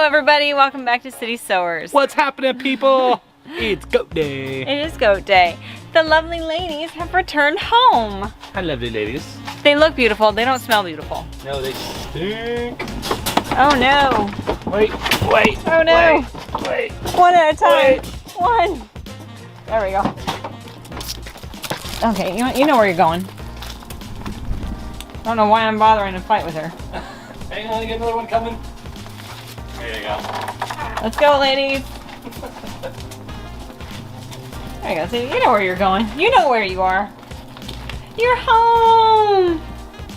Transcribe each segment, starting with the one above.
everybody, welcome back to City Sewers. What's happening, people? It's goat day. It is goat day. The lovely ladies have returned home. Hi, lovely ladies. They look beautiful, they don't smell beautiful. No, they stink. Oh no. Wait. Oh no. Wait. One at a time. Wait. One. There we go. Okay, you know where you're going. I don't know why I'm bothering to fight with her. Hang on, I get another one coming. There you go. Let's go, ladies. There you go. See, you know where you're going. You know where you are. You're home.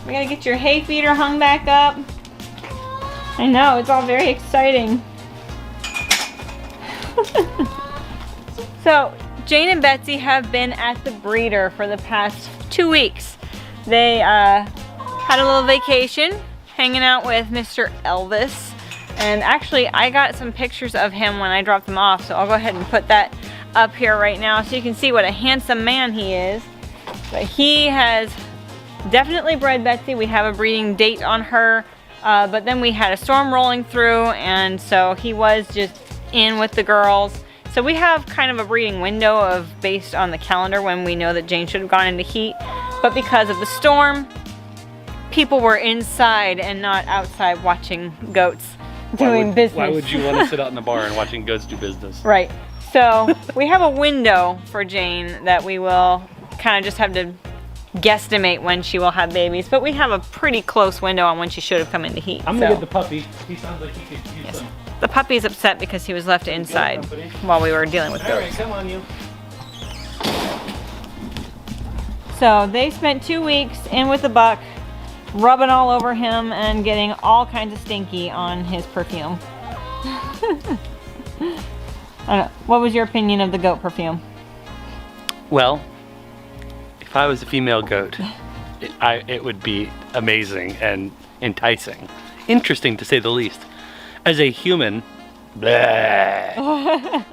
We gotta get your hay feeder hung back up. I know, it's all very exciting. So, Jane and Betsy have been at the breeder for the past 2 weeks. They had a little vacation, hanging out with Mr. Elvis. And actually, I got some pictures of him when I dropped them off, so I'll go ahead and put that up here right now so you can see what a handsome man he is. But he has definitely bred Betsy. We have a breeding date on her, but then we had a storm rolling through, and so he was just in with the girls. So we have kind of a breeding window of based on the calendar when we know that Jane should have gone into heat, but because of the storm, people were inside and not outside watching goats doing business. Why would you want to sit out in the barn watching goats do business? Right. So we have a window for Jane that we will kind of just have to guesstimate when she will have babies, but we have a pretty close window on when she should have come into heat. I'm gonna get the puppy. He sounds like he could use some. The puppy's upset because he was left inside while we were dealing with All right, goats. come on, you. So they spent 2 weeks in with the buck, rubbing all over him and getting all kinds of stinky on his perfume. I don't know. What was your opinion of the goat perfume? Well, if I was a female goat, it would be amazing and enticing. Interesting to say the least. As a human, bleh,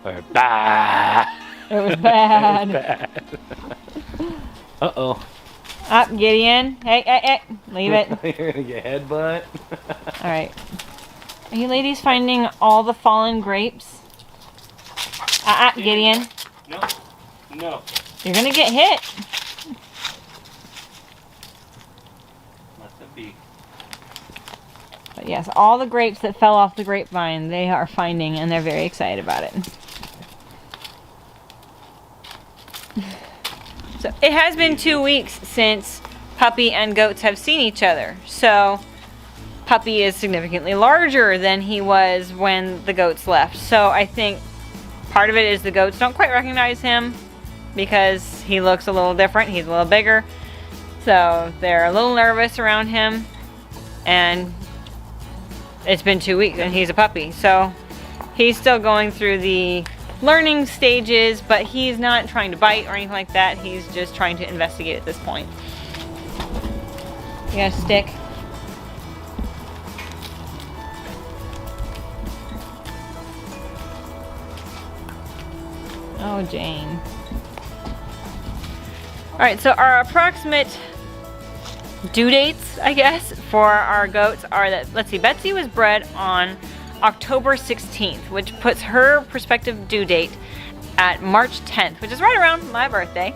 or bah. It was bad. Uh-oh. Up, Gideon. Hey, leave it. You're gonna get headbutt. All right. Are you ladies finding all the fallen grapes? Gideon. No. You're gonna get hit. Let them be. But yes, all the grapes that fell off the grapevine, they are finding, and they're very excited about it. So it has been 2 weeks since Puppy and goats have seen each other. So Puppy is significantly larger than he was when the goats left. So I think part of it is the goats don't quite recognize him because he looks a little different. He's a little bigger. So they're a little nervous around him. And it's been 2 weeks and he's a puppy. So he's still going through the learning stages, but he's not trying to bite or anything like that. He's just trying to investigate at this point. You got a stick? Oh, Jane. Alright, so our approximate due dates, I guess, for our goats are that, let's see, Betsy was bred on October 16th, which puts her prospective due date at March 10th, which is right around my birthday.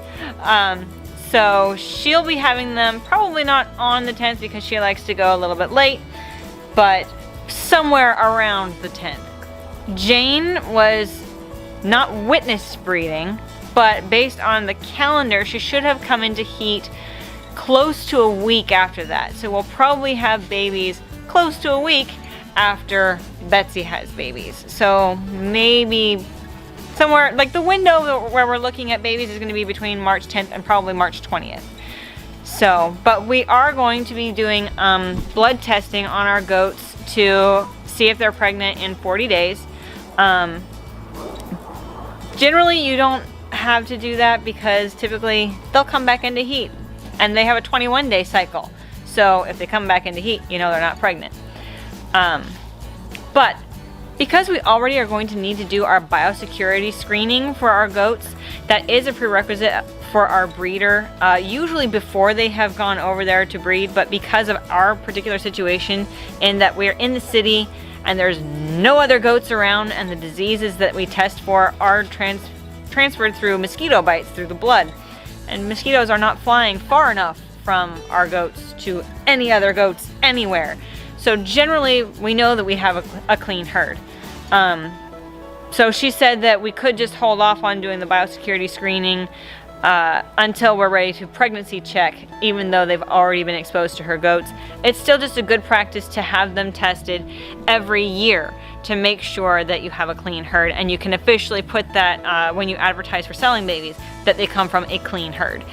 So she'll be having them probably not on the 10th because she likes to go a little bit late, but somewhere around the 10th. Jane was not witness breeding, but based on the calendar, she should have come into heat close to a week after that. So we'll probably have babies close to a week after Betsy has babies. So maybe somewhere, like the window where we're looking at babies is going to be between March 10th and probably March 20th. So, but we are going to be doing blood testing on our goats to see if they're pregnant in 40 days. Generally, you don't have to do that because typically they'll come back into heat and they have a 21-day cycle. So if they come back into heat, you know they're not pregnant. But because we already are going to need to do our biosecurity screening for our goats, that is a prerequisite for our breeder, usually before they have gone over there to breed, but because of our particular situation in that we're in the city and there's no other goats around, and the diseases that we test for are transferred through mosquito bites through the blood. And mosquitoes are not flying far enough from our goats to any other goats anywhere. So generally, we know that we have a clean herd. So she said that we could just hold off on doing the biosecurity screening until we're ready to pregnancy check, even though they've already been exposed to her goats. It's still just a good practice to have them tested every year to make sure that you have a clean herd, and you can officially put that when you advertise for selling babies, that they come from a clean herd.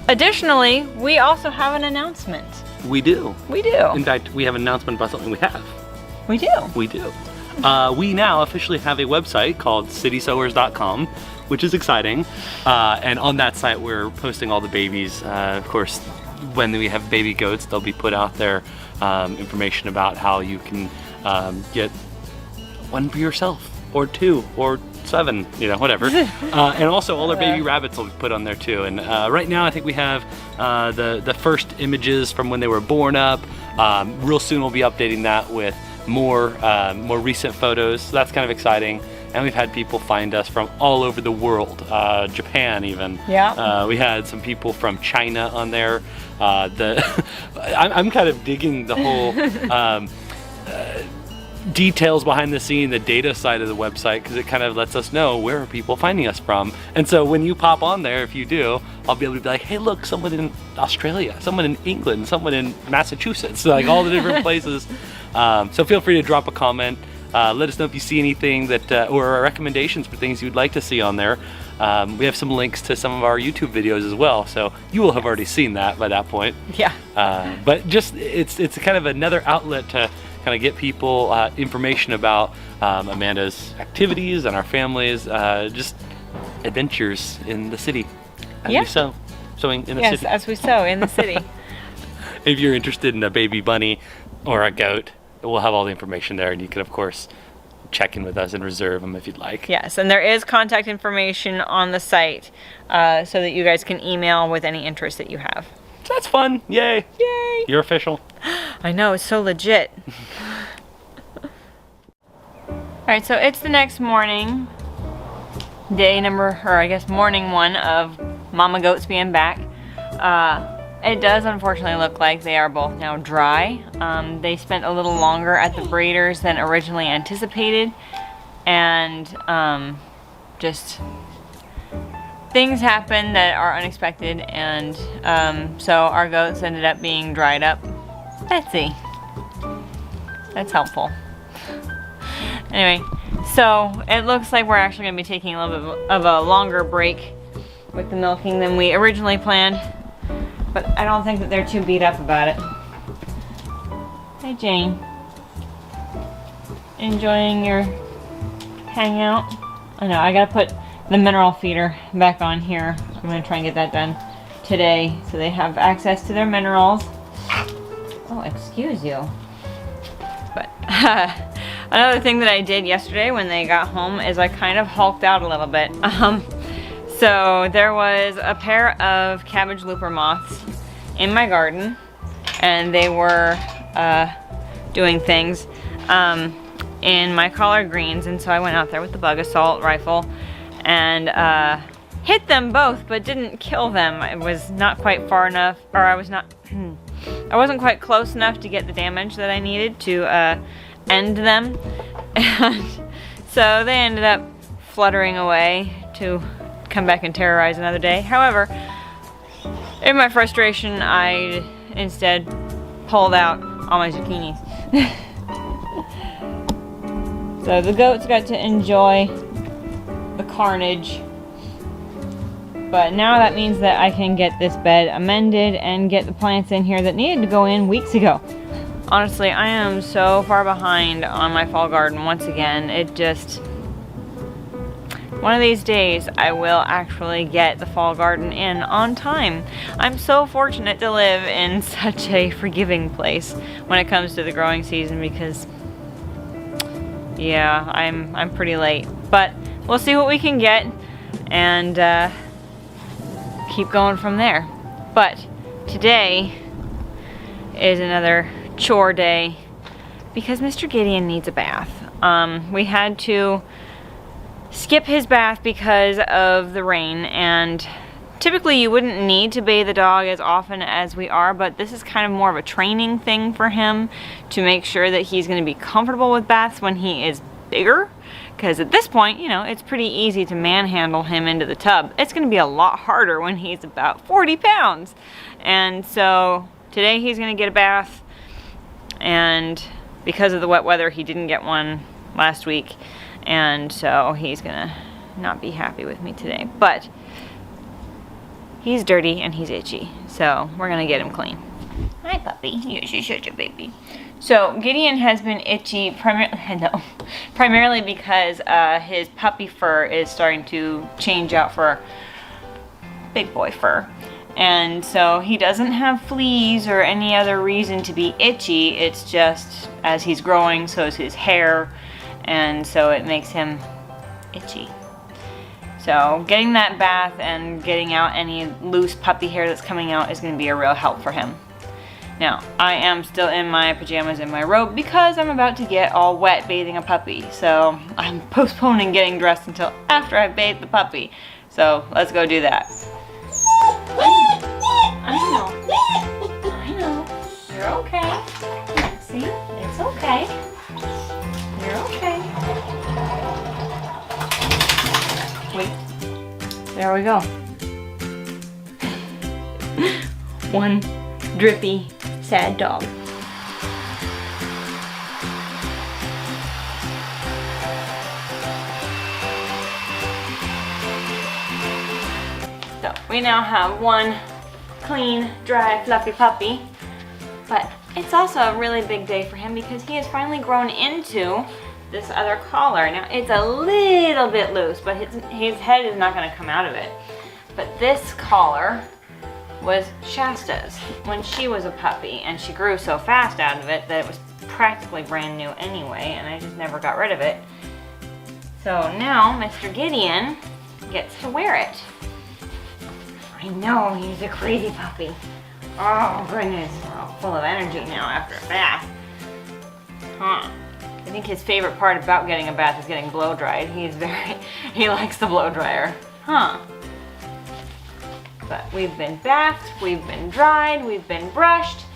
Additionally, we also have an announcement. We do. We do. In fact, we have an announcement about something we have. We do. We do. We now officially have a website called citysowers.com, which is exciting. And on that site, we're posting all the babies. Of course, when we have baby goats, they'll be put out there, information about how you can get one for yourself, or 2, or 7, you know, whatever. And also all our baby rabbits will be put on there too. And right now I think we have the first images from when they were born up. Real soon we'll be updating that with more recent photos. So that's kind of exciting. And we've had people find us from all over the world, Japan even. Yeah. We had some people from China on there. I'm kind of digging the whole details behind the scene, the data side of the website, because it kind of lets us know where are people finding us from. And so when you pop on there, if you do, I'll be able to be like, hey, look, someone in Australia, someone in England, someone in Massachusetts, like all the different places. So feel free to drop a comment. Let us know if you see anything that, or recommendations for things you'd like to see on there. We have some links to some of our YouTube videos as well, so you will have already seen that by that point. Yeah. But just, it's kind of another outlet to kind of get people information about Amanda's activities and our family's just adventures in the city. As we sewing in the city. Yes, as we sow in the city. If you're interested in a baby bunny or a goat, we'll have all the information there, and you can of course check in with us and reserve them if you'd like. Yes, and there is contact information on the site so that you guys can email with any interest that you have. So that's fun. Yay. Yay. You're official. I know, it's so legit. Alright, so it's the next morning. Morning 1 of Mama Goats being back. It does unfortunately look like they are both now dry. They spent a little longer at the breeders than originally anticipated, and just things happen that are unexpected, and so our goats ended up being dried up. Betsy, that's helpful. Anyway, so it looks like we're actually going to be taking a little bit of a longer break with the milking than we originally planned. But I don't think that they're too beat up about it. Hey Jane. Enjoying your hangout? I know, I gotta put the mineral feeder back on here. I'm gonna try and get that done today so they have access to their minerals. Oh, excuse you. But another thing that I did yesterday when they got home is I kind of hulked out a little bit. So there was a pair of cabbage looper moths in my garden, and they were doing things in my collard greens, and so I went out there with the bug assault rifle and hit them both, but didn't kill them. I was not quite far enough, or I wasn't quite close enough to get the damage that I needed to end them, and so they ended up fluttering away to come back and terrorize another day. However, in my frustration, I instead pulled out all my zucchinis. So the goats got to enjoy the carnage, but now that means that I can get this bed amended and get the plants in here that needed to go in weeks ago. Honestly, I am so far behind on my fall garden once again. It just... One of these days, I will actually get the fall garden in on time. I'm so fortunate to live in such a forgiving place when it comes to the growing season because, yeah, I'm pretty late. But we'll see what we can get and keep going from there. But today is another chore day because Mr. Gideon needs a bath. We had to skip his bath because of the rain, and typically you wouldn't need to bathe the dog as often as we are, but this is kind of more of a training thing for him to make sure that he's going to be comfortable with baths when he is bigger. Because at this point, you know, it's pretty easy to manhandle him into the tub. It's going to be a lot harder when he's about 40 pounds. And so today he's going to get a bath, and because of the wet weather, he didn't get one last week. And so he's going to not be happy with me today. But he's dirty and he's itchy, so we're going to get him clean. Hi, puppy. Yes, you're such a baby. So Gideon has been itchy primarily because his puppy fur is starting to change out for big boy fur. And so he doesn't have fleas or any other reason to be itchy. It's just as he's growing, so is his hair, and so it makes him itchy. So getting that bath and getting out any loose puppy hair that's coming out is going to be a real help for him. Now, I am still in my pajamas and my robe because I'm about to get all wet bathing a puppy. So I'm postponing getting dressed until after I've bathed the puppy. So let's go do that. I know. You're okay. See? It's okay. You're okay. Wait. There we go. One drippy, sad dog. So we now have one clean, dry, fluffy puppy, but it's also a really big day for him because he has finally grown into this other collar. Now it's a little bit loose, but his head is not going to come out of it. But this collar was Shasta's when she was a puppy, and she grew so fast out of it that it was practically brand new anyway, and I just never got rid of it. So now Mr. Gideon gets to wear it. I know, he's a crazy puppy. Oh goodness, we're all full of energy now after a bath. Huh. I think his favorite part about getting a bath is getting blow dried. He likes the blow dryer. Huh. But we've been bathed, we've been dried, we've been brushed,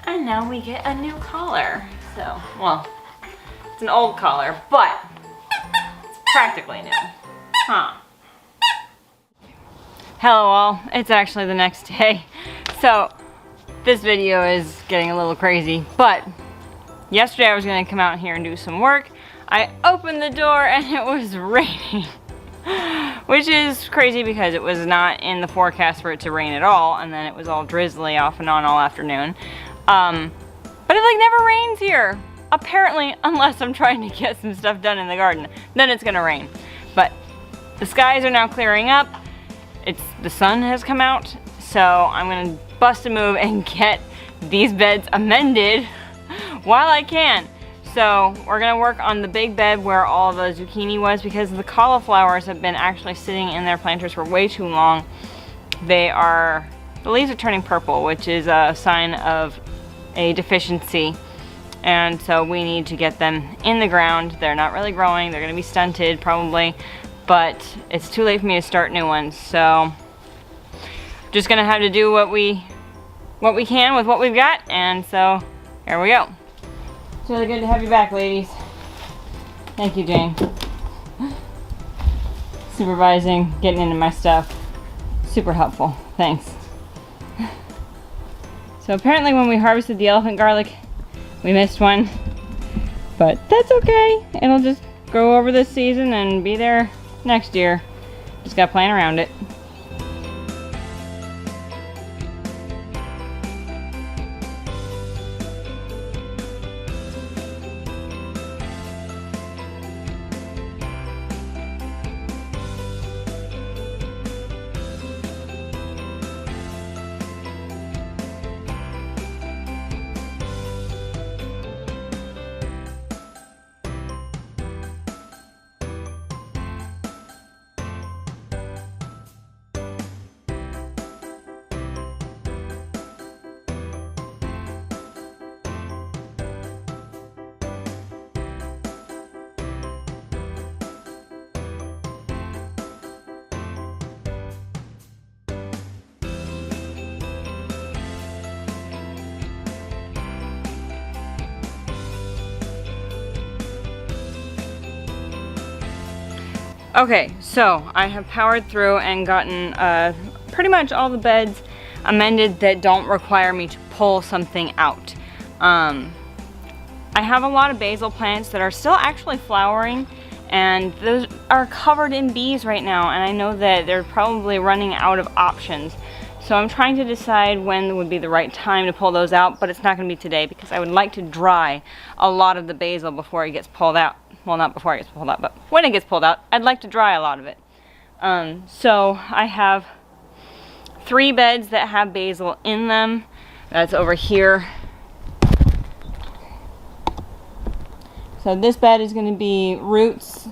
and now we get a new collar. So, well, it's an old collar, but it's practically new. Huh. Hello all, it's actually the next day. So, this video is getting a little crazy, but yesterday I was gonna come out here and do some work. I opened the door and it was raining. Which is crazy because it was not in the forecast for it to rain at all, and then it was all drizzly off and on all afternoon. But it like never rains here, apparently, unless I'm trying to get some stuff done in the garden. Then it's gonna rain. But the skies are now clearing up. The sun has come out, so I'm gonna bust a move and get these beds amended while I can. So we're gonna work on the big bed where all the zucchini was, because the cauliflowers have been actually sitting in their planters for way too long. The leaves are turning purple, which is a sign of a deficiency. And so we need to get them in the ground. They're not really growing, they're gonna be stunted probably, but it's too late for me to start new ones. So just gonna have to do what we can with what we've got, and so here we go. It's really good to have you back, ladies. Thank you, Jane. Supervising, getting into my stuff. Super helpful. Thanks. So apparently when we harvested the elephant garlic, we missed one. But that's okay. It'll just grow over this season and be there next year. Just gotta plan around it. Okay, so I have powered through and gotten pretty much all the beds amended that don't require me to pull something out. I have a lot of basil plants that are still actually flowering, and those are covered in bees right now, and I know that they're probably running out of options. So I'm trying to decide when would be the right time to pull those out, but it's not going to be today because I would like to dry a lot of the basil before it gets pulled out. Well, not before it gets pulled out, but when it gets pulled out, I'd like to dry a lot of it. So I have 3 beds that have basil in them. That's over here. So this bed is going to be roots,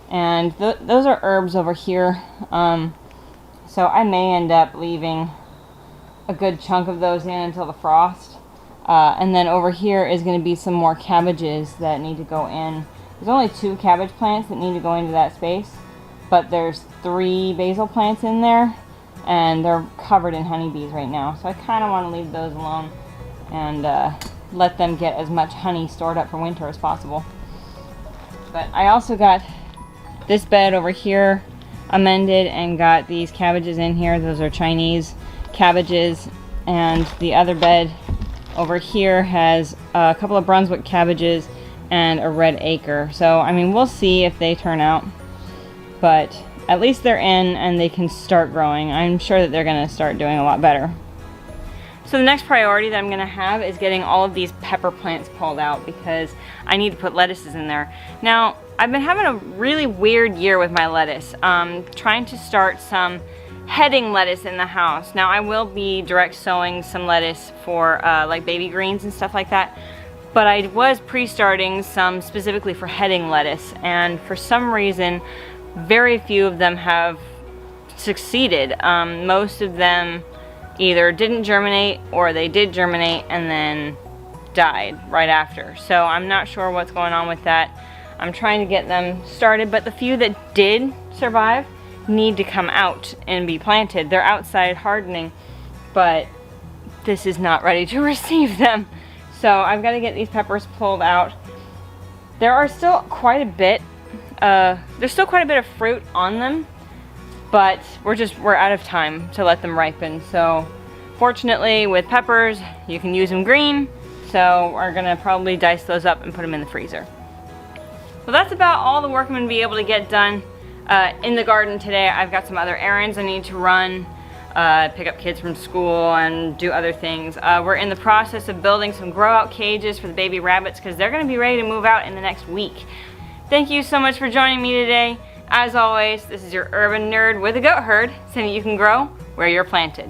and those are herbs over here. So I may end up leaving a good chunk of those in until the frost. And then over here is going to be some more cabbages that need to go in. There's only 2 cabbage plants that need to go into that space, but there's 3 basil plants in there, and they're covered in honeybees right now. So I kind of want to leave those alone and let them get as much honey stored up for winter as possible. But I also got this bed over here amended and got these cabbages in here. Those are Chinese cabbages, and the other bed over here has a couple of Brunswick cabbages and a red acre. So I mean, we'll see if they turn out, but at least they're in and they can start growing. I'm sure that they're going to start doing a lot better. So the next priority that I'm going to have is getting all of these pepper plants pulled out because I need to put lettuces in there. Now, I've been having a really weird year with my lettuce. Trying to start some heading lettuce in the house. Now, I will be direct sowing some lettuce for like baby greens and stuff like that, but I was pre-starting some specifically for heading lettuce, and for some reason very few of them have succeeded. Most of them either didn't germinate or they did germinate and then died right after. So I'm not sure what's going on with that. I'm trying to get them started, but the few that did survive need to come out and be planted. They're outside hardening, but this is not ready to receive them. So I've got to get these peppers pulled out. There are still quite a bit, there's still quite a bit of fruit on them, but we're out of time to let them ripen. So fortunately with peppers, you can use them green. So we're gonna probably dice those up and put them in the freezer. Well, that's about all the work I'm gonna be able to get done in the garden today. I've got some other errands I need to run, pick up kids from school and do other things. We're in the process of building some grow out cages for the baby rabbits because they're gonna be ready to move out in the next week. Thank you so much for joining me today. As always, this is your urban nerd with a goat herd, saying that you can grow where you're planted.